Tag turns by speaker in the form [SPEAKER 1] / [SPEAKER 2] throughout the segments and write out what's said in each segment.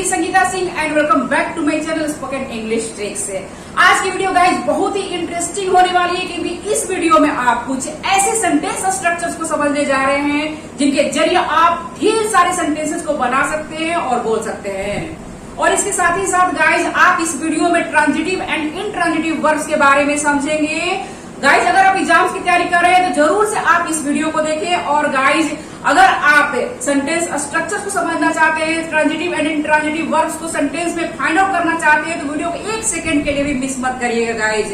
[SPEAKER 1] Me Sangeeta Singh and welcome back to my channel spoken English tricks. आज की video guys बहुत ही interesting होने वाली है क्योंकि इस वीडियो में आप कुछ ऐसे सेंटेंस स्ट्रक्चर्स को समझने जा रहे हैं जिनके जरिए आप ढेर सारे सेंटेंसेस को बना सकते हैं और बोल सकते हैं। और इसके साथ ही साथ गाइज आप इस वीडियो में ट्रांजिटिव एंड इंट्रांजिटिव वर्ब्स के बारे में समझेंगे। गाइज अगर आप एग्जाम्स की तैयारी कर रहे हैं तो जरूर से आप इस वीडियो को देखें। और गाइज अगर आप सेंटेंस स्ट्रक्चर्स को समझना चाहते हैं, ट्रांजिटिव एंड इंट्रांजिटिव वर्ब्स को सेंटेंस में फाइंड आउट करना चाहते हैं तो वीडियो को एक सेकंड के लिए भी मिस मत करिएगा गाइज।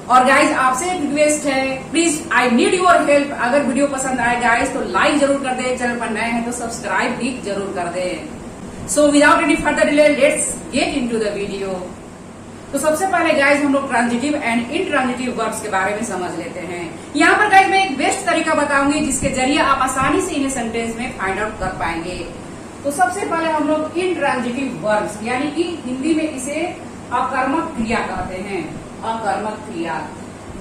[SPEAKER 1] और गाइज आपसे एक रिक्वेस्ट है, please I need your help. अगर वीडियो पसंद आए गाइज तो लाइक जरूर कर दे, चैनल पर नए हैं तो सब्सक्राइब भी जरूर कर दे। So without any further delay let's get into the video. तो सबसे पहले गाइज हम लोग ट्रांजिटिव एंड इंट्रांजिटिव वर्ब्स के बारे में समझ लेते हैं। यहाँ पर गाइज मैं एक बेस्ट तरीका बताऊंगी जिसके जरिए आप आसानी से इन्हें सेंटेंस में फाइंड आउट कर पाएंगे। तो सबसे पहले हम लोग इंट्रांजिटिव वर्ब्स यानी कि हिंदी में इसे अकर्मक क्रिया कहते हैं। अकर्मक क्रिया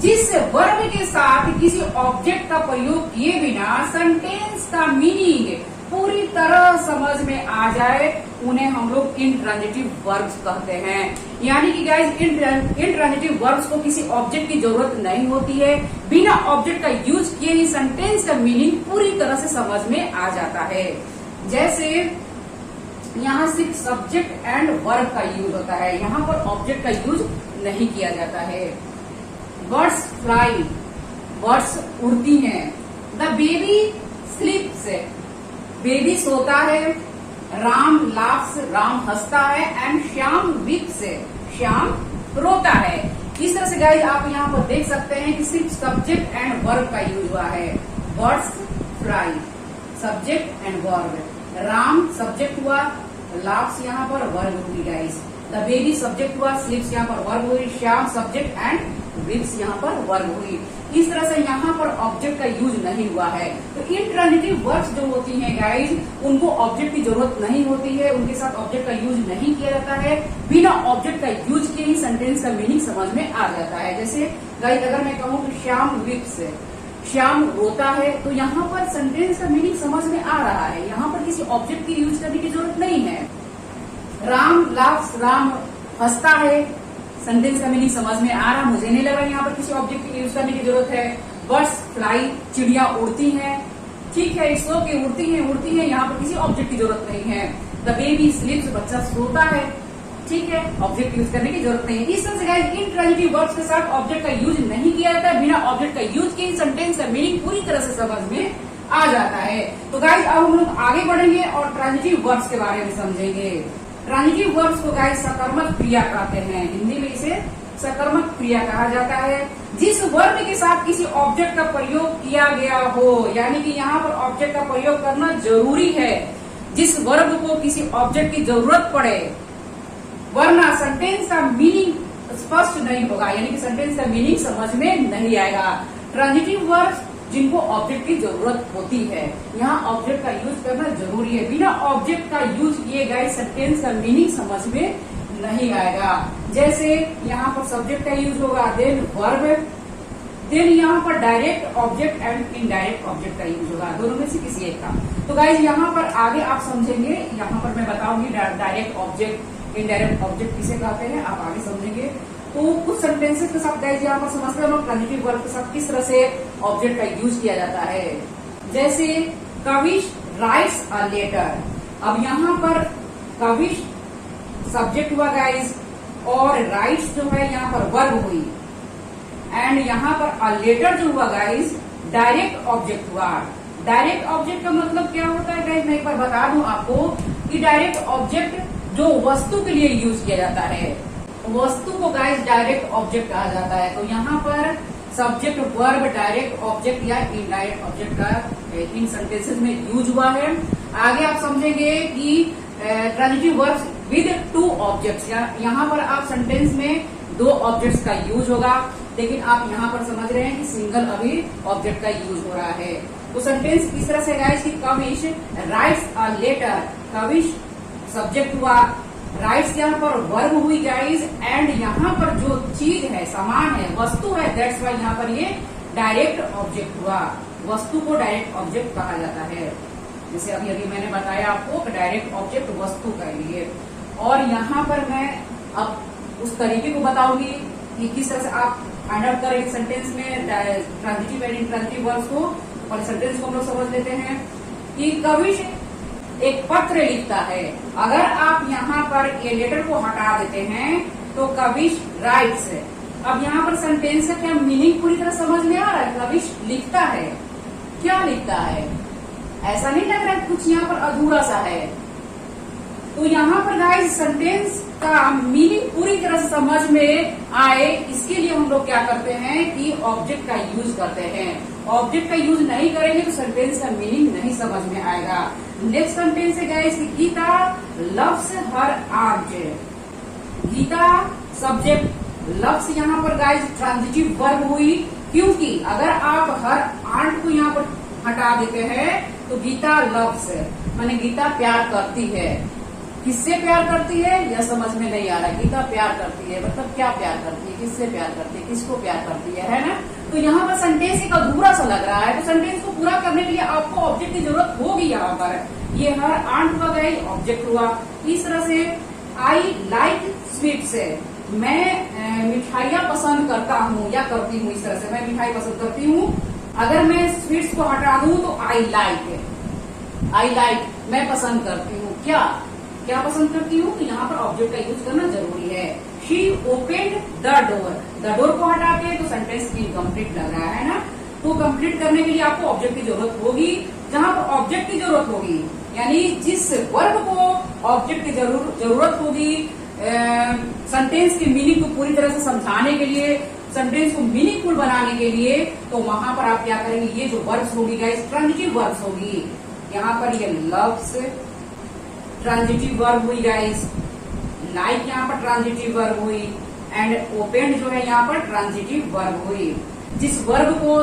[SPEAKER 1] जिस वर्ब के साथ किसी ऑब्जेक्ट का प्रयोग किए बिना सेंटेंस का मीनिंग पूरी तरह समझ में आ जाए उन्हें हम लोग इंट्रांजिटिव वर्ब्स कहते हैं। यानी कि गाइज इंट्रांजिटिव वर्ब्स को किसी ऑब्जेक्ट की जरूरत नहीं होती है, बिना ऑब्जेक्ट का यूज किए ही सेंटेंस का मीनिंग पूरी तरह से समझ में आ जाता है। जैसे यहाँ सिर्फ सब्जेक्ट एंड वर्ब का यूज होता है, यहाँ पर ऑब्जेक्ट का यूज नहीं किया जाता है। बर्ड्स फ्लाई, बर्ड्स उड़ती हैं। द बेबी स्लीप्स, बेबी सोता है। राम लाफ्स, राम हंसता है। एंड श्याम वीप्स, श्याम रोता है। इस तरह से गाइस आप यहाँ पर देख सकते हैं कि सिर्फ सब्जेक्ट एंड वर्ब का यूज हुआ है। Birds fly, subject and verb. Ram subject हुआ, लाफ्स यहाँ पर वर्ब हुई गाइस। द बेबी सब्जेक्ट हुआ, स्लीप्स यहाँ पर वर्ब हुई। श्याम सब्जेक्ट एंड वीप्स यहाँ पर वर्ब हुई। इस तरह से यहाँ पर ऑब्जेक्ट का यूज नहीं हुआ है। तो इंट्रांजिटिव वर्ब्स जो होती हैं गाइज उनको ऑब्जेक्ट की जरूरत नहीं होती है, उनके साथ ऑब्जेक्ट का यूज नहीं किया जाता है। बिना ऑब्जेक्ट का यूज किए ही सेंटेंस का मीनिंग समझ में आ जाता है। जैसे गाइज अगर मैं कहूँ कि श्याम वीप्स, श्याम रोता है, तो यहाँ पर सेंटेंस का मीनिंग समझ में आ रहा है। यहाँ पर किसी ऑब्जेक्ट की यूज करने की जरूरत नहीं है। राम लाफ्स, राम हंसता है, सेंटेंस का मीनिंग समझ में आ रहा, मुझे नहीं लगा यहाँ पर किसी ऑब्जेक्ट की यूज करने की जरूरत है। बर्ड्स फ्लाई, चिड़िया उड़ती हैं, ठीक है, इट्स ओके, उड़ती हैं, यहाँ पर किसी ऑब्जेक्ट की जरूरत नहीं है। द बेबी स्लीप्स, बच्चा सोता है, ठीक है, ऑब्जेक्ट यूज करने की जरूरत नहीं है। इस तरह से गाइस इंट्रांजिटिव वर्ब्स के साथ ऑब्जेक्ट का यूज नहीं किया जाता है, बिना ऑब्जेक्ट का यूज किए सेंटेंस का मीनिंग पूरी तरह से समझ में आ जाता है। तो गाइस अब हम लोग आगे बढ़ेंगे और ट्रांजिटिव वर्ब्स के बारे में समझेंगे। ट्रांजिटिव वर्ब्स को गाइस सकर्मक क्रिया कहते हैं, हिंदी में इसे सकर्मक क्रिया कहा जाता है। जिस वर्ब के साथ किसी ऑब्जेक्ट का प्रयोग किया गया हो, यानी कि यहाँ पर ऑब्जेक्ट का प्रयोग करना जरूरी है। जिस वर्ब को किसी ऑब्जेक्ट की जरूरत पड़े वरना सेंटेंस का मीनिंग स्पष्ट नहीं होगा, यानी कि सेंटेंस का मीनिंग समझ में नहीं आएगा। ट्रांजिटिव वर्ब्स जिनको ऑब्जेक्ट की जरूरत होती है, यहाँ ऑब्जेक्ट का यूज करना जरूरी है। बिना ऑब्जेक्ट का यूज किए गए सेंटेंस का मीनिंग समझ में नहीं आएगा। जैसे यहाँ पर सब्जेक्ट का यूज होगा, देन वर्ब, देन यहाँ पर direct object and indirect object का यूज होगा, दोनों में से किसी एक का। तो गाइज यहाँ पर आगे आप समझेंगे, यहाँ पर मैं बताऊंगी डायरेक्ट ऑब्जेक्ट इनडायरेक्ट ऑब्जेक्ट किसे कहते हैं, आप आगे समझेंगे। तो कुछ सेंटेंसेस के साथ गाइस यहाँ पर समझते हैं हम ट्रांजिटिव वर्ब के साथ किस तरह से ऑब्जेक्ट का यूज किया जाता है। जैसे कविश राइट्स अ लेटर। अब यहाँ पर कविश सब्जेक्ट हुआ गाइस और राइट्स जो है यहाँ पर वर्ब हुई। एंड यहाँ पर अ लेटर जो हुआ गाइस डायरेक्ट ऑब्जेक्ट हुआ। डायरेक्ट ऑब्जेक्ट का मतलब क्या होता है गाइस, मैं एक बार बता दूं आपको कि डायरेक्ट ऑब्जेक्ट जो वस्तु के लिए यूज किया जाता है, वस्तु को गाइस डायरेक्ट ऑब्जेक्ट कहा जाता है। तो यहाँ पर सब्जेक्ट वर्ब डायरेक्ट ऑब्जेक्ट या इनडायरेक्ट ऑब्जेक्ट का इन सेंटेंसेस में यूज हुआ है। आगे आप समझेंगे कि transitive verbs with two objects, यहाँ पर आप सेंटेंस में दो ऑब्जेक्ट्स का यूज होगा, लेकिन आप यहाँ पर समझ रहे हैं कि सिंगल अभी ऑब्जेक्ट का यूज हो रहा है। तो सेंटेंस इस तरह से गाइस कि Kavish writes a letter, Kavish subject हुआ, राइट्स यहाँ पर वर्ब हुई गाइज, एंड यहाँ पर जो चीज है, सामान है, वस्तु है, दैट्स वाई यहाँ पर ये डायरेक्ट ऑब्जेक्ट हुआ। वस्तु को डायरेक्ट ऑब्जेक्ट कहा जाता है। जैसे अभी अभी मैंने बताया आपको कि डायरेक्ट ऑब्जेक्ट वस्तु के लिए। और यहाँ पर मैं अब उस तरीके को बताऊंगी कि किस तरह से आप फाइंड आउट करेंगे सेंटेंस में ट्रांजिटिव एंड इंट्रांजिटिव वर्ब्स को। और सेंटेंस को हम लोग समझ लेते हैं कि कविश एक पत्र लिखता है। अगर आप यहाँ पर ये लेटर को हटा देते हैं तो कविश राइट्स है। अब यहाँ पर सेंटेंस का क्या मीनिंग पूरी तरह समझ में आ रहा है? कविश लिखता है, क्या लिखता है? ऐसा नहीं लग रहा है कुछ यहाँ पर अधूरा सा है। तो यहाँ पर गाइस सेंटेंस का मीनिंग पूरी तरह से समझ में आए, इसके लिए हम लोग क्या करते हैं कि ऑब्जेक्ट का यूज करते हैं। ऑब्जेक्ट का यूज नहीं करेंगे तो सेंटेंस का मीनिंग नहीं समझ में आएगा। नेक्स्ट सेंटेंस है guys, Geeta loves her aunt. Geeta subject, loves यहाँ पर गाइस ट्रांजिटिव वर्ब हुई, क्योंकि अगर आप हर आंट को यहाँ पर हटा देते हैं तो गीता लव्स माने गीता प्यार करती है। किससे प्यार करती है यह समझ में नहीं आ रहा। गीता प्यार करती है मतलब क्या प्यार करती है, किससे प्यार करती है, किसको प्यार करती है ना? तो यहाँ पर सेंटेंस एक अधूरा सा लग रहा है। तो सेंटेंस को पूरा करने के लिए आपको ऑब्जेक्ट की जरूरत होगी। यहाँ पर ये हर आंट का गई ऑब्जेक्ट हुआ। इस तरह से आई लाइक स्वीट्स, मैं मिठाइयाँ पसंद करता हूँ या करती हूँ। इस तरह से मैं मिठाई पसंद करती हूँ। अगर मैं स्वीट्स को हटा दूं तो आई लाइक मैं पसंद करती हूँ। क्या पसंद करती हूँ? तो यहाँ पर ऑब्जेक्ट का यूज करना जरूरी है। शी ओपेन्ड द डोर को हटा के तो सेंटेंस इनकम्प्लीट लग रहा है ना। तो कंप्लीट करने के लिए आपको ऑब्जेक्ट की जरूरत होगी। जहाँ पर ऑब्जेक्ट की जरूरत होगी यानी जिस वर्ब को ऑब्जेक्ट की जरूरत होगी सेंटेंस के मीनिंग को पूरी तरह से समझाने के लिए, सेंटेंस को मीनिंगफुल बनाने के लिए, तो वहां पर आप क्या करेंगे? ये जो वर्ब्स होगी गाइस ट्रांजिटिव वर्ब्स होगी। यहाँ पर ये लव्स ट्रांजिटिव वर्ब हुई गाइस, लाइक यहाँ पर ट्रांजिटिव वर्ब हुई एंड ओपेन्ड जो है यहाँ पर ट्रांजिटिव वर्ब हुई। जिस वर्ब को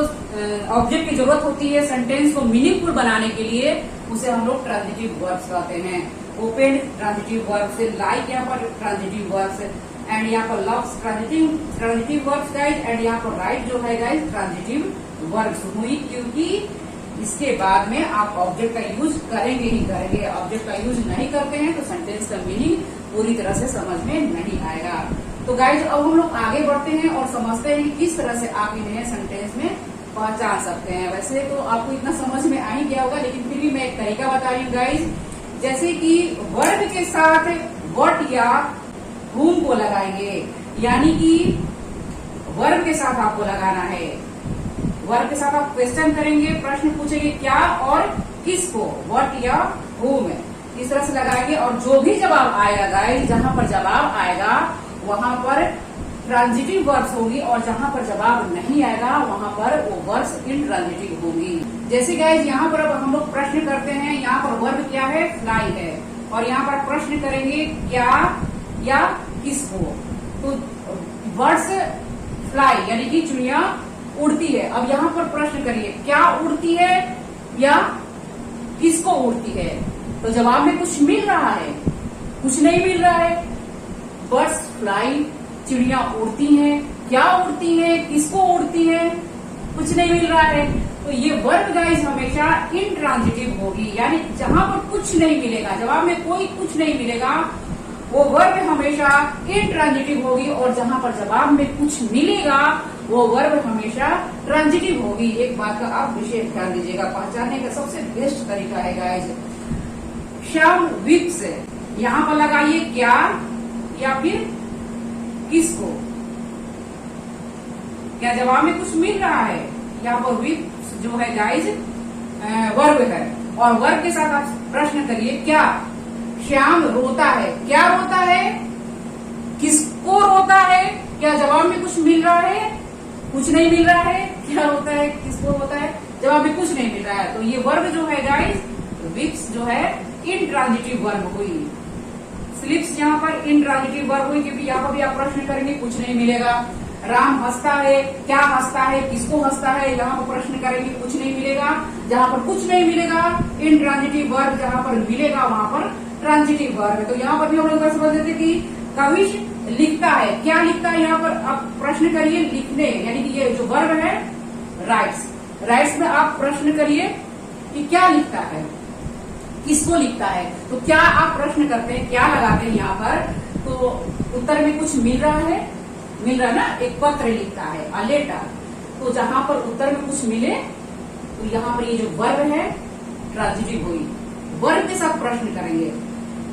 [SPEAKER 1] ऑब्जेक्ट की जरूरत होती है सेंटेंस को मीनिंगफुल बनाने के लिए उसे हम लोग ट्रांजिटिव वर्ब्स कहते हैं। ओपेन्ड ट्रांजिटिव वर्ब से, लाइक यहाँ पर ट्रांजिटिव वर्ब्स एंड यहाँ पर loves transitive verbs guys and यहाँ पर राइट जो है गाइस ट्रांजिटिव वर्ब्स हुई, क्योंकि इसके बाद में आप ऑब्जेक्ट का यूज करेंगे ही करेंगे। ऑब्जेक्ट का यूज नहीं करते हैं तो सेंटेंस का मीनिंग पूरी तरह से समझ में नहीं आएगा। तो गाइज अब हम लोग आगे बढ़ते हैं और समझते हैं कि किस तरह से आप इन्हें सेंटेंस में पहचान सकते हैं। वैसे तो आपको इतना समझ में आ ही गया होगा, लेकिन फिर भी मैं एक तरीका बता रही हूँ गाइज। जैसे कि वर्ब के साथ व्हाट या whom को लगाएंगे, यानी कि वर्ब के साथ आपको लगाना है। वर्ब के साथ आप क्वेश्चन करेंगे, प्रश्न पूछेंगे क्या और किसको, व्हाट या whom, इस तरह से लगाएंगे। और जो भी जवाब आएगा गाइस, जहां पर जवाब आएगा वहां पर ट्रांजिटिव वर्ब्स होगी और जहां पर जवाब नहीं आएगा वहां पर वो वर्ब्स इंट्रांजिटिव होगी। जैसे गाइस यहाँ पर अब हम लोग प्रश्न करते हैं, यहाँ पर वर्ब क्या है? फ्लाई है। और यहाँ पर प्रश्न करेंगे क्या या किसको, तो वर्ड्स फ्लाई यानी कि चिड़िया उड़ती है। अब यहाँ पर प्रश्न करिए क्या उड़ती है या किसको उड़ती है, तो जवाब में कुछ मिल रहा है? कुछ नहीं मिल रहा है। बर्ड्स फ्लाई, चिड़िया उड़ती हैं, क्या उड़ती है, किसको उड़ती है, कुछ नहीं मिल रहा है। तो ये वर्ब गाइस हमेशा इंट्रांजिटिव होगी, यानी जहां पर कुछ नहीं मिलेगा, जवाब में कोई कुछ नहीं मिलेगा, वो वर्ब हमेशा इंट्रांजिटिव होगी। और जहां पर जवाब में कुछ मिलेगा वो वर्ब हमेशा ट्रांजिटिव होगी। एक बात का आप विशेष ध्यान दीजिएगा, पहचानने का सबसे बेस्ट तरीका है गाइस, श्याम विप्स, यहाँ पर लगाइए क्या या फिर किसको। क्या जवाब में कुछ मिल रहा है? यहाँ पर विप्स जो है गाइस वर्ब है, और वर्ब के साथ आप प्रश्न करिए क्या श्याम रोता है, क्या रोता है, किसको रोता है। क्या जवाब में कुछ मिल रहा है? कुछ नहीं मिल रहा है। क्या रोता है, किसको रोता है, जवाब में कुछ नहीं मिल रहा है। तो ये वर्ब जो है गाइस विप्स जो है इंट्रांजिटिव वर्ब हुई। स्लिप्स यहाँ पर इंट्रांजिटिव वर्ब हुई, क्योंकि यहाँ पर भी आप प्रश्न करेंगे कुछ नहीं मिलेगा। राम हंसता है, क्या हंसता है, किसको हंसता है, यहाँ पर प्रश्न करेंगे कुछ नहीं मिलेगा। जहाँ पर कुछ नहीं मिलेगा इंट्रांजिटिव वर्ब, जहाँ पर मिलेगा वहां पर ट्रांजिटिव वर्ब है। तो यहाँ पर भी हम लोग समझ लेते कि कविश लिखता है, क्या लिखता है, यहाँ पर आप प्रश्न करिए लिखने, यानी कि ये जो वर्ब है राइट्स, राइट्स में आप प्रश्न करिए कि क्या लिखता है, किसको लिखता है। तो क्या आप प्रश्न करते हैं, क्या लगाते हैं यहाँ पर, तो उत्तर में कुछ मिल रहा है, मिल रहा है ना, एक पत्र लिखता है, अ लेटर। तो जहां पर उत्तर में कुछ मिले तो यहाँ पर ये जो वर्ब है ट्रांजिटिव हुई, वर्ब के साथ प्रश्न करेंगे।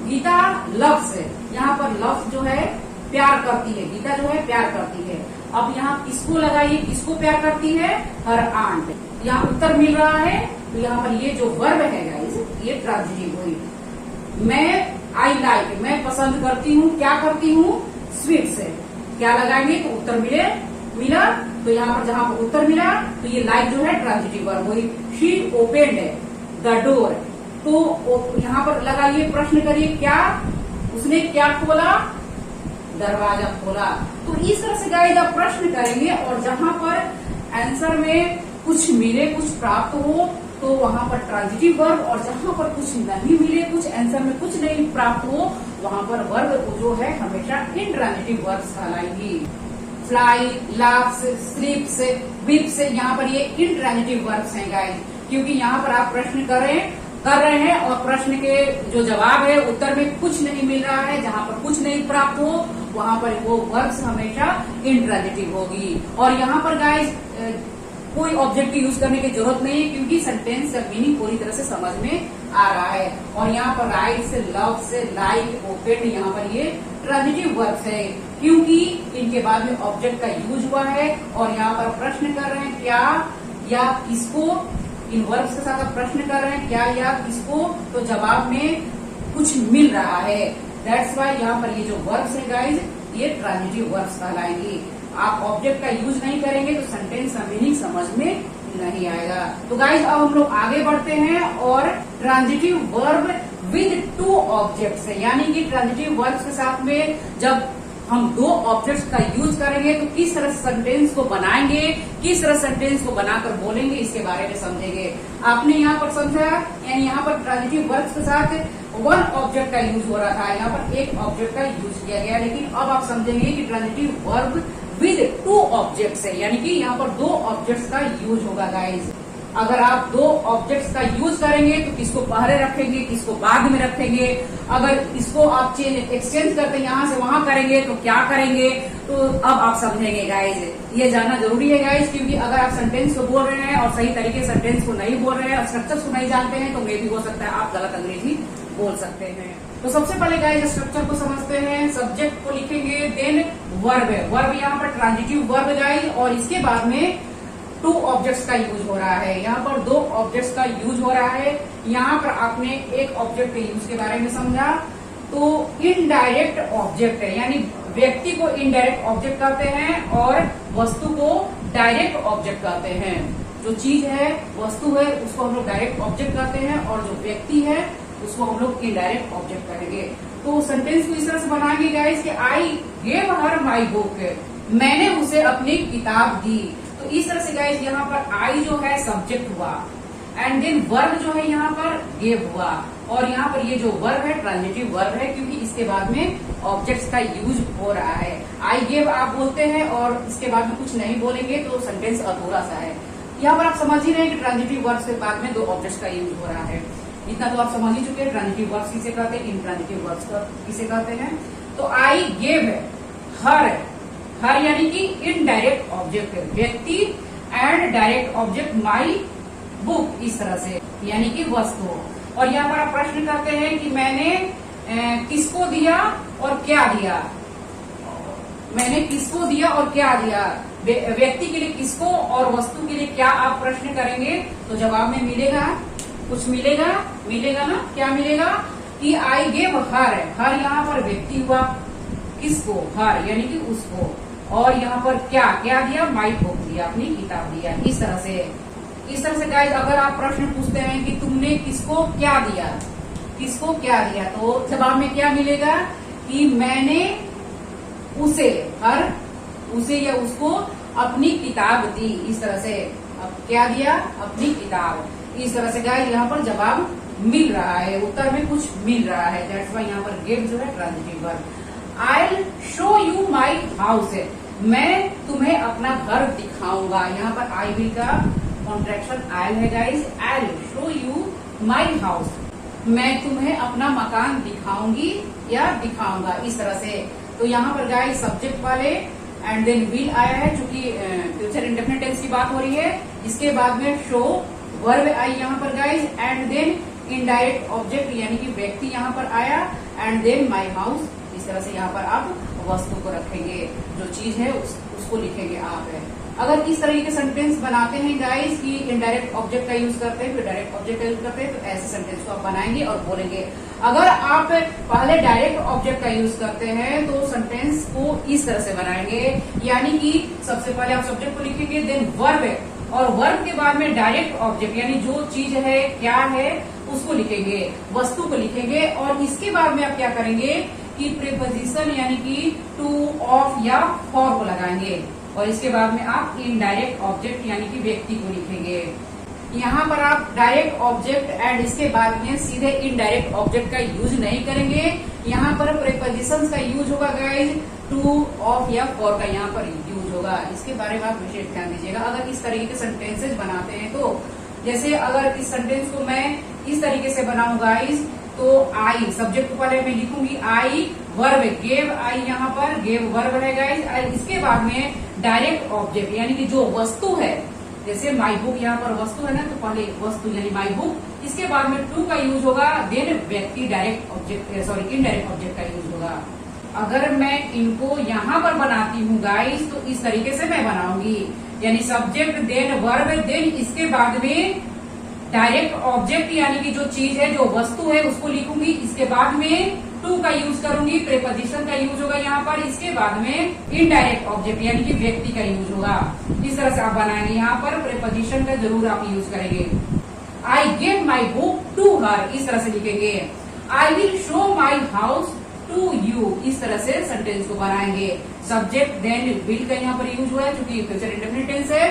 [SPEAKER 1] गीता लव्स, यहाँ पर लव्स जो है प्यार करती है, गीता जो है प्यार करती है। अब यहाँ किसको लगाइए, किसको प्यार करती है, हर आंट। यहाँ उत्तर मिल रहा है तो यहाँ पर ये जो वर्ब है गाइस ये ट्रांजिटिव हुई। मैं आई लाइक, मैं पसंद करती हूँ, क्या करती हूँ, स्वीट्स है, क्या लगाएंगे तो उत्तर मिला। तो यहाँ पर जहां पर उत्तर मिला तो ये लाइक जो है ट्रांजिटिव वर्ब हुई। शी ओपेन्ड द डोर, तो यहाँ पर लगाइए, प्रश्न करिए, क्या उसने क्या खोला, दरवाजा खोला। तो इस तरह से गाइस आप प्रश्न करेंगे और जहां पर आंसर में कुछ मिले, कुछ प्राप्त हो तो वहां पर ट्रांजिटिव वर्ब, और जहां पर कुछ नहीं मिले, कुछ आंसर में कुछ नहीं प्राप्त हो, वहां पर वर्ब जो है हमेशा इंट्रांजिटिव वर्ब्स कहलाएंगी। फ्लाई, लाफ्स, स्लीप्स, विप्स, यहाँ पर ये इंट्रांजिटिव वर्ब्स हैं गाइस, क्योंकि यहाँ पर आप प्रश्न कर रहे हैं और प्रश्न के जो जवाब है उत्तर में कुछ नहीं मिल रहा है, जहां पर कुछ नहीं प्राप्त हो वहां पर वो वर्ब्स हमेशा इंट्रांजिटिव होगी। और यहाँ पर गाइस कोई ऑब्जेक्ट यूज करने की जरूरत नहीं है, क्योंकि सेंटेंस का मीनिंग पूरी तरह से समझ में आ रहा है। और यहाँ पर राइट से, लव से, लाइक, ओपेन, यहाँ पर ये ट्रांजिटिव वर्ब्स है, क्योंकि इनके बाद में ऑब्जेक्ट का यूज हुआ है। और यहाँ पर प्रश्न कर रहे हैं क्या या किसको, इन वर्ब्स के साथ आप प्रश्न कर रहे हैं क्या या किसको, तो जवाब में कुछ मिल रहा है। दैट्स वाई यहाँ पर ये जो वर्ब्स है गाइज ये ट्रांजिटिव वर्ब्स कहलाएंगी। आप ऑब्जेक्ट का यूज नहीं करेंगे तो सेंटेंस का मीनिंग समझ में नहीं आएगा। तो गाइज अब हम लोग आगे बढ़ते हैं और transitive verb with two objects है, यानी कि ट्रांजिटिव वर्ब्स के साथ में जब हम दो ऑब्जेक्ट्स का यूज करेंगे तो किस तरह सेंटेंस को बनाएंगे, किस तरह सेंटेंस को बनाकर बोलेंगे, इसके बारे में समझेंगे। आपने यहाँ पर समझा, यानी यहाँ पर ट्रांजिटिव वर्ब्स के साथ वन ऑब्जेक्ट का यूज हो रहा था, यहाँ पर एक ऑब्जेक्ट का यूज किया गया। लेकिन अब आप समझेंगे कि transitive verb with two objects है, यानी कि यहाँ पर दो ऑब्जेक्ट्स का यूज होगा गाइज। अगर आप दो ऑब्जेक्ट्स का यूज करेंगे तो किसको पहले रखेंगे, किसको बाद में रखेंगे। अगर इसको आप एक्सचेंज करते हैं, यहाँ से वहां करेंगे तो क्या करेंगे, तो अब आप समझेंगे गाइज। ये जानना जरूरी है गाइज, क्योंकि अगर आप सेंटेंस को बोल रहे हैं और सही तरीके से सेंटेंस को नहीं बोल रहे हैं, स्ट्रक्चर्स को नहीं जानते हैं, तो मे भी हो सकता है आप गलत अंग्रेजी बोल सकते हैं। तो सबसे पहले गाइज स्ट्रक्चर को समझते हैं। सब्जेक्ट को लिखेंगे, देन वर्ब है, वर्ब यहाँ पर ट्रांजिटिव वर्ब गाइज, और इसके बाद में टू ऑब्जेक्ट्स का यूज हो रहा है। यहाँ पर दो ऑब्जेक्ट्स का यूज हो रहा है। यहाँ पर आपने एक ऑब्जेक्ट के यूज के बारे में समझा, तो इनडायरेक्ट ऑब्जेक्ट है, यानी व्यक्ति को इनडायरेक्ट ऑब्जेक्ट कहते हैं और वस्तु को डायरेक्ट ऑब्जेक्ट कहते हैं। जो चीज है, वस्तु है, उसको हम लोग डायरेक्ट ऑब्जेक्ट कहते हैं, और जो व्यक्ति है उसको हम लोग इनडायरेक्ट ऑब्जेक्ट कहेंगे। तो सेंटेंस को इस तरह से बनाएंगे गाइस कि I gave her my book, मैंने उसे अपनी किताब दी। तो इस तरह से गाइस यहाँ पर आई जो है सब्जेक्ट हुआ, एंड देन वर्ब जो है यहाँ पर गेव हुआ, और यहाँ पर ये जो वर्ब है ट्रांजिटिव वर्ब है, क्योंकि इसके बाद में ऑब्जेक्ट्स का यूज हो रहा है। आई गेव आप बोलते हैं और इसके बाद में कुछ नहीं बोलेंगे तो सेंटेंस अधूरा सा है। यहाँ पर आप समझ ही रहे हैं कि ट्रांजिटिव वर्ब के बाद में दो ऑब्जेक्ट्स का यूज हो रहा है। इतना तो आप समझ ही चुके हैं ट्रांजिटिव वर्ब्स किसे कहते हैं, इंट्रांजिटिव वर्ब्स किसे कहते हैं। तो आई गेव हर, हर यानी कि इनडायरेक्ट ऑब्जेक्ट है, व्यक्ति and direct object my book, इस तरह से, यानी कि वस्तु। और यहाँ पर आप प्रश्न करते हैं कि मैंने किसको दिया और क्या दिया, मैंने किसको दिया और क्या दिया, व्यक्ति के लिए किसको और वस्तु के लिए क्या आप प्रश्न करेंगे तो जवाब में मिलेगा, कुछ मिलेगा, मिलेगा ना, क्या मिलेगा कि आई गेव हर, हर यहाँ पर व्यक्ति हुआ, किसको, हर यानी कि उसको, और यहाँ पर क्या क्या दिया, माई बुक दिया, अपनी किताब दिया। इस तरह से गाइस अगर आप प्रश्न पूछते हैं कि तुमने किसको क्या दिया, किसको क्या दिया, तो जवाब में क्या मिलेगा कि मैंने उसे, हर उसे या उसको अपनी किताब दी। इस तरह से अब क्या दिया, अपनी किताब। इस तरह से गाइस यहाँ पर जवाब मिल रहा है, उत्तर में कुछ मिल रहा है। दैट्स वाई यहाँ पर गिव जो है transitive verb. I show you my house, मैं तुम्हें अपना घर दिखाऊंगा। यहाँ पर आई विल का कॉन्ट्रैक्शन आयल है guys, I show you my house. मैं तुम्हें अपना मकान दिखाऊंगी या दिखाऊंगा, इस तरह से। तो यहाँ पर गाइस सब्जेक्ट वाले एंड देन विल आया है, चूंकि फ्यूचर इंडेफिनिट टेंस की बात हो रही है। इसके बाद में शो वर्ब आई यहाँ पर guys, and then indirect object यानी कि व्यक्ति यहाँ पर आया, एंड देन माई हाउस। इस तरह से यहाँ पर आप वस्तु को रखेंगे, जो चीज है उसको लिखेंगे आप है। अगर इस तरह के सेंटेंस बनाते हैं गाइस कि इनडायरेक्ट ऑब्जेक्ट का यूज करते हैं फिर डायरेक्ट ऑब्जेक्ट का यूज करते हैं, तो ऐसे सेंटेंस को आप बनाएंगे और बोलेंगे। अगर आप पहले डायरेक्ट ऑब्जेक्ट का यूज करते हैं तो सेंटेंस को इस तरह से बनाएंगे, यानी कि सबसे पहले आप सब्जेक्ट को लिखेंगे, देन वर्ब, और वर्ब के बाद में डायरेक्ट ऑब्जेक्ट यानी जो चीज है क्या है उसको लिखेंगे, वस्तु को लिखेंगे, और इसके बाद में आप क्या करेंगे कि प्रीपोजिशन यानी कि टू, ऑफ या फॉर को लगाएंगे, और इसके बाद में आप इनडायरेक्ट ऑब्जेक्ट यानी कि व्यक्ति को लिखेंगे। यहाँ पर आप डायरेक्ट ऑब्जेक्ट एंड इसके बाद में सीधे इनडायरेक्ट ऑब्जेक्ट का यूज नहीं करेंगे। यहाँ पर प्रीपोजिशंस का यूज होगा गाइज, टू, ऑफ या फॉर का यहाँ पर यूज होगा। इसके बारे में आप विशेष ध्यान दीजिएगा अगर इस तरीके के सेंटेंसेज बनाते हैं तो। जैसे अगर इस सेंटेंस को मैं इस तरीके से बनाऊं गाइज, तो आई सब्जेक्ट को पहले मैं लिखूंगी, आई वर्ब, गेव आई यहाँ पर गेव वर्ब है गाइज। इसके बाद में डायरेक्ट ऑब्जेक्ट यानी कि जो वस्तु है, जैसे माई बुक यहाँ पर वस्तु है ना, तो पहले वस्तु यानी माई बुक, इसके बाद में टू का यूज होगा, देन व्यक्ति direct object sorry indirect object का यूज होगा। अगर मैं इनको यहाँ पर बनाती हूँ गाइज तो इस तरीके से मैं बनाऊंगी, यानी सब्जेक्ट देन वर्ब देन इसके बाद में डायरेक्ट ऑब्जेक्ट यानी कि जो चीज है जो वस्तु है उसको लिखूंगी, इसके बाद में टू का यूज करूंगी, प्रीपोजिशन का यूज होगा यहाँ पर, इसके बाद में इनडायरेक्ट ऑब्जेक्ट यानी कि व्यक्ति का यूज होगा। इस तरह से आप बनाएंगे, यहाँ पर प्रीपोजिशन का जरूर आप यूज करेंगे। I gave my book to her, इस तरह से लिखेंगे। I will show my house to you, इस तरह से सेंटेंस को बनाएंगे। सब्जेक्ट देन विल का यहाँ पर यूज हुआ है क्योंकि फ्यूचर इंडेफिनिट टेंस है,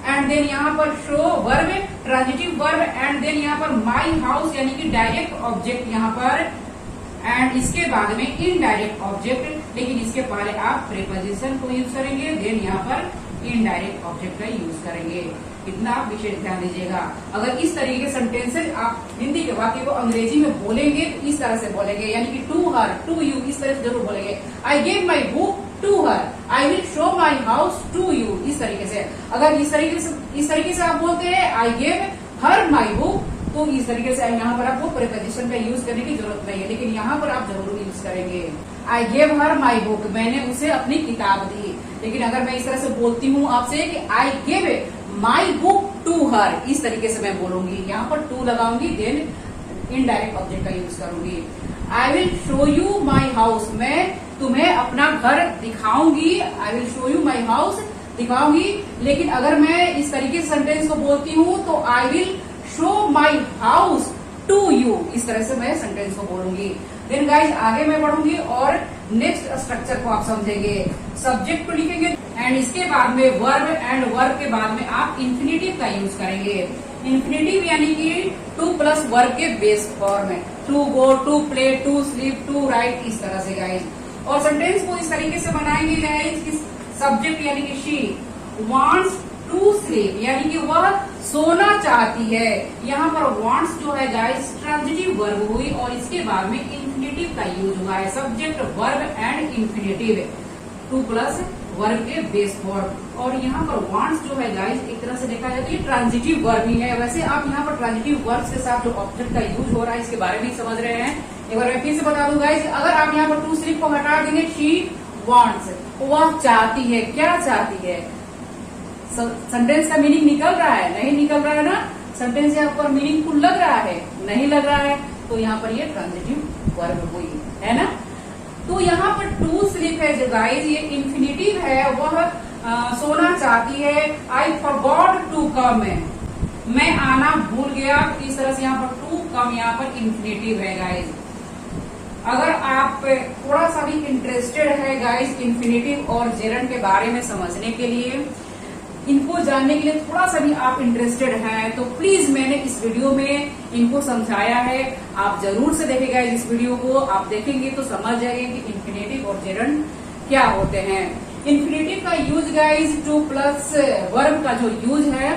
[SPEAKER 1] एंड देन यहाँ पर show verb, transitive verb, and then यहाँ पर माई हाउस यानी कि डायरेक्ट ऑब्जेक्ट यहाँ पर, एंड इसके बाद में इनडायरेक्ट ऑब्जेक्ट, लेकिन इसके पहले आप प्रीपोजिशन को यूज करेंगे, देन यहाँ पर इनडायरेक्ट ऑब्जेक्ट का यूज करेंगे। इतना आप विशेष ध्यान दीजिएगा। अगर इस तरीके के सेंटेंसेज आप हिंदी के वाक्य को अंग्रेजी में बोलेंगे तो इस तरह से बोलेंगे, यानी कि टू हर, टू यू, इस तरह से जरूर बोलेंगे। I gave my book to her, I will show my house to you, इस तरीके से। अगर इस तरीके से आप बोलते हैं I gave her my book, तो इस तरीके से यहाँ पर आपको प्रीपोजिशन का यूज करने की जरूरत नहीं है, लेकिन यहाँ पर आप जरूर यूज करेंगे। I gave her my book, मैंने उसे अपनी किताब दी। लेकिन अगर मैं इस तरह से बोलती हूँ आपसे कि I gave my book to her, इस तरीके से मैं बोलूंगी, यहाँ पर टू लगाऊंगी, देन इनडायरेक्ट ऑब्जेक्ट का यूज करूंगी। I will show you my house, मैं तुम्हें अपना घर दिखाऊंगी। I will show you my house, दिखाऊंगी। लेकिन अगर मैं इस तरीके से सेंटेंस को बोलती हूँ तो I will show my house to you, इस तरह से मैं सेंटेंस को बोलूंगी। देन गाइज आगे मैं बढ़ूंगी और नेक्स्ट स्ट्रक्चर को आप समझेंगे। सब्जेक्ट को लिखेंगे एंड इसके बाद में वर्ब, एंड वर्ब के बाद में आप इन्फिनेटिव का यूज करेंगे। इन्फिनेटिव यानी कि टू प्लस वर्ब के बेस फॉर्म है, to go, to play, to sleep, to write, इस तरह से गाइज। और सेंटेंस को इस तरीके से बनाएंगे गाइज कि सब्जेक्ट यानी कि शी वांट्स टू स्लीप, यानी कि वह सोना चाहती है। यहाँ पर वांट्स जो है गाइस ट्रांजिटिव वर्ब हुई और इसके बाद में इन्फिनेटिव का यूज हुआ है, subject verb and infinitive, to plus verb के बेस फॉर्म। और यहाँ पर वांट्स जो है गाइस एक तरह से देखा जाए तो ये ट्रांजिटिव वर्ब ही है। वैसे आप यहाँ पर ट्रांजिटिव वर्ब के साथ जो ऑब्जेक्ट का यूज हो रहा है इसके बारे में समझ रहे हैं। एक बार मैं फिर से बता दूं गाइस, अगर आप यहाँ पर टू स्लीप को हटा देंगे, शी वांट्स, वह चाहती है, क्या चाहती है। सेंटेंस का मीनिंग निकल रहा है, नहीं निकल रहा है ना, सेंटेंस यहाँ पर मीनिंगफुल लग रहा है, नहीं लग रहा है, तो यहाँ पर ये ट्रांजिटिव वर्ब हुई है ना। तो यहाँ पर टू स्लीप है जो गाइस ये इन्फिनेटिव है, वह सोना चाहती है। आई फॉरगॉट टू कम, मैं आना भूल गया, तो इस तरह से यहाँ पर टू कम यहाँ पर इन्फिनेटिव है गाइस। अगर आप थोड़ा सा भी इंटरेस्टेड है गाइस इन्फिनेटिव और जेरंड के बारे में समझने के लिए, इनको जानने के लिए थोड़ा सा भी आप इंटरेस्टेड हैं, तो प्लीज मैंने इस वीडियो में इनको समझाया है, आप जरूर से देखेगा इस वीडियो को। आप देखेंगे तो समझ जाएंगे कि इन्फिनेटिव और जेरंड क्या होते हैं। इन्फिनेटिव का use guys to plus verb का जो यूज है,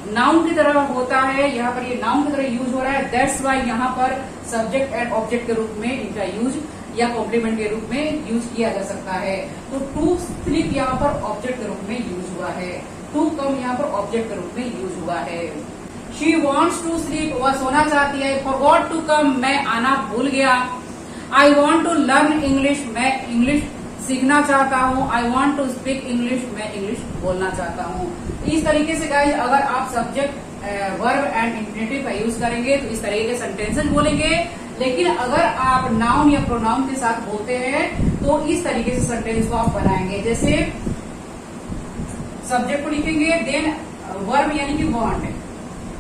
[SPEAKER 1] नाउन की तरह होता है, यहाँ पर ये नाउन की तरह यूज हो रहा है, दैट्स वाई यहाँ पर सब्जेक्ट एंड ऑब्जेक्ट के रूप में इनका यूज या कॉम्प्लीमेंट के रूप में यूज किया जा सकता है। तो टू स्लीप यहाँ पर ऑब्जेक्ट के रूप में यूज हुआ है, टू कम यहाँ पर ऑब्जेक्ट के रूप में यूज हुआ है। शी वॉन्ट्स टू स्लीप, वह सोना चाहती है। फॉरगॉट टू कम, मैं आना भूल गया। I want to learn English, मैं इंग्लिश सीखना चाहता हूँ। I want to speak English, मैं इंग्लिश बोलना चाहता हूँ। इस तरीके से गाइज अगर आप सब्जेक्ट वर्ब एंड इंफिनिटिव का यूज करेंगे तो इस तरीके के सेंटेंसेस बोलेंगे। लेकिन अगर आप नाउन या प्रोनाउन के साथ बोलते हैं तो इस तरीके से सेंटेंस को आप बनाएंगे। जैसे सब्जेक्ट को लिखेंगे, देन वर्ब यानी कि वांट,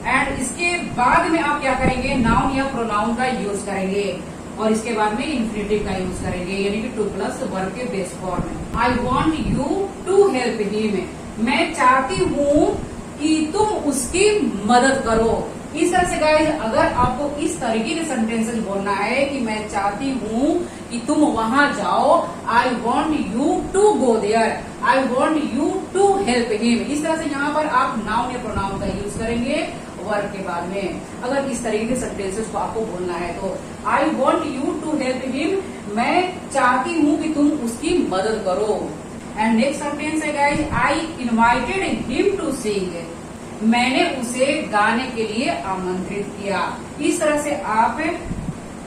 [SPEAKER 1] एंड इसके बाद में आप क्या करेंगे, नाउन या प्रोनाउन का यूज करेंगे और इसके बाद में इंफिनिटिव का यूज करेंगे यानी कि टू प्लस वर्ब के base form. I want you to help him, मैं चाहती हूँ कि तुम उसकी मदद करो। इस तरह से गाइज अगर आपको इस तरीके के सेंटेंसेस बोलना है कि मैं चाहती हूँ कि तुम वहां जाओ, I want you to go there, I want you to help him. इस तरह से यहाँ पर आप नाउन या प्रोनाउन का यूज करेंगे वर्ब के बाद में। अगर इस तरीके के सेंटेंसेस को आपको बोलना है तो I want you to help him, मैं चाहती हूँ कि तुम उसकी मदद करो। एंड नेक्स्ट सेंटेंस है guys, I invited him to sing, मैंने उसे गाने के लिए आमंत्रित किया। इस तरह से आप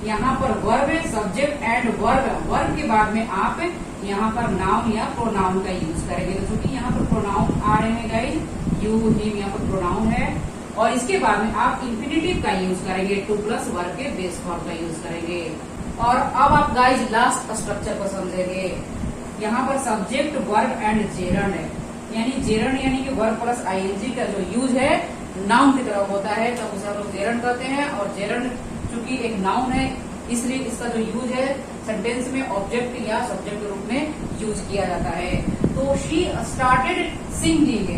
[SPEAKER 1] यहाँ पर वर्ब, सब्जेक्ट एंड वर्ब के बाद में आप यहाँ पर नाउन या प्रोनाउन का यूज करेंगे। तो चूंकि यहाँ पर प्रोनाउन आ रहे हैं गाइज, यू हिम यहाँ पर प्रोनाउन है, और इसके बाद में आप इंफिनिटिव का यूज करेंगे, टू प्लस वर्ब के बेस फॉर्म का यूज करेंगे। और अब आप गाइज लास्ट स्ट्रक्चर को समझेंगे। यहाँ पर सब्जेक्ट, वर्ब एंड जेरंड है, यानी जेरंड यानी कि वर्ब प्लस आईएनजी का जो यूज है नाउन की तरह होता है, तब उसे हम लोग जेरंड कहते हैं। और जेरंड चूंकि एक नाउन है इसलिए इसका जो यूज है सेंटेंस में ऑब्जेक्ट या सब्जेक्ट के रूप में यूज किया जाता है। तो शी स्टार्टेड सिंगिंग,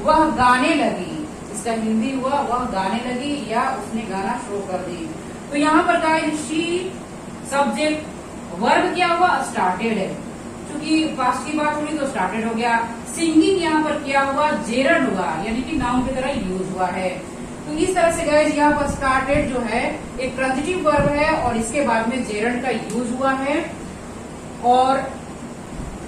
[SPEAKER 1] वह गाने लगी, इसका हिंदी हुआ वह गाने लगी या उसने गाना शुरू कर दी। तो यहाँ पर गाइस शी सब्जेक्ट, वर्ब क्या हुआ, स्टार्टेड है, क्योंकि पास्ट की बात हुई तो स्टार्टेड हो गया। सिंगिंग यहाँ पर क्या हुआ, जेरंड हुआ, यानी कि नाउन की तरह यूज हुआ है। तो इस तरह से गाइस यहाँ पर स्टार्टेड जो है एक ट्रांजिटिव वर्ब है और इसके बाद में जेरंड का यूज हुआ है और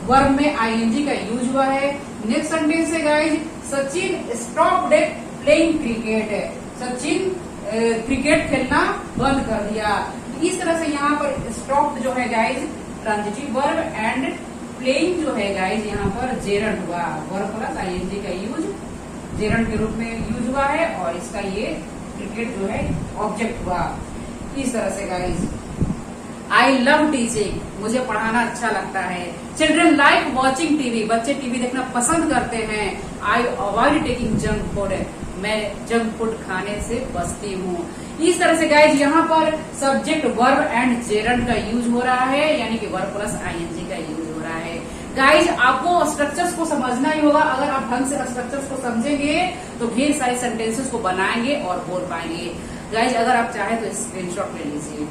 [SPEAKER 1] वर्ब में आईएनजी का यूज हुआ है। नेक्स्ट सेंटेंस है guys, Sachin stopped playing cricket है, सचिन क्रिकेट खेलना बंद कर दिया। इस तरह से यहाँ पर स्टॉप्ड जो है guys transitive verb and playing जो है गाइस यहाँ पर जेरंड हुआ, वर्ब प्लस आईएनजी का यूज जेरंड के रूप में यूज हुआ है और इसका ये क्रिकेट जो है ऑब्जेक्ट हुआ। इस तरह से गाइस आई लव टीचिंग, मुझे पढ़ाना अच्छा लगता है। चिल्ड्रन लाइक वॉचिंग टीवी, बच्चे टीवी देखना पसंद करते हैं। I avoid taking junk food, मैं जंक फूड खाने से बचती हूँ। इस तरह से गाइज यहाँ पर सब्जेक्ट, वर्ब एंड जेरंड का यूज हो रहा है, यानी कि वर्ब प्लस आईएनजी का यूज हो रहा है। गाइज आपको स्ट्रक्चर्स को समझना ही होगा, अगर आप ढंग से स्ट्रक्चर्स को समझेंगे तो ढेर सारे सेंटेंसेस को बनाएंगे और बोल पाएंगे। गाइज अगर आप चाहें तो स्क्रीनशॉट ले लीजिए।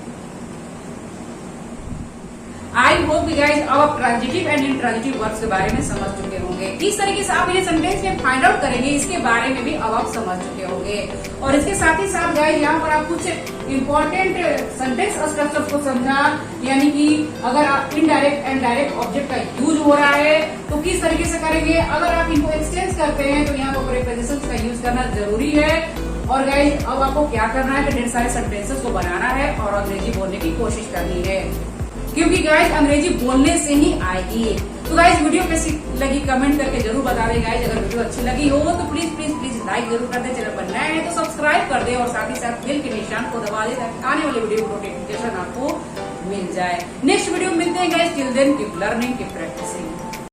[SPEAKER 1] आई होप गाइज अब आप ट्रांजिटिव एंड इंट्रांजिटिव वर्ब्स के बारे में समझ चुके होंगे। किस तरीके से आप ये सेंटेंस में फाइंड आउट करेंगे इसके बारे में भी अब आप समझ चुके होंगे। और इसके साथ ही साथ गाइज यहाँ पर आप कुछ इम्पोर्टेंट सेंटेंस स्ट्रक्चर्स को समझा, यानी कि अगर आप इनडायरेक्ट एंड डायरेक्ट ऑब्जेक्ट का यूज हो रहा है तो किस तरीके से करेंगे। अगर आप इनको एक्सचेंज करते हैं तो यहाँ पर प्रीपोजिशंस का यूज करना जरूरी है। और गाइज अब आपको क्या करना है कि ढेर सारे सेंटेंसेस को बनाना है और अंग्रेजी बोलने की कोशिश करनी है, क्योंकि गाइज अंग्रेजी बोलने से ही आएगी। तो गाइज वीडियो कैसी लगी कमेंट करके जरूर बता दें। गाइज अगर वीडियो अच्छी लगी हो तो प्लीज प्लीज प्लीज लाइक जरूर कर दे, चैनल पर नए हैं तो सब्सक्राइब कर दे और साथ ही साथ बेल के निशान को दबा दे ताकि आने वाले वीडियो को नोटिफिकेशन आपको मिल जाए। नेक्स्ट वीडियो में मिलते हैं guys, till then keep learning, keep practising.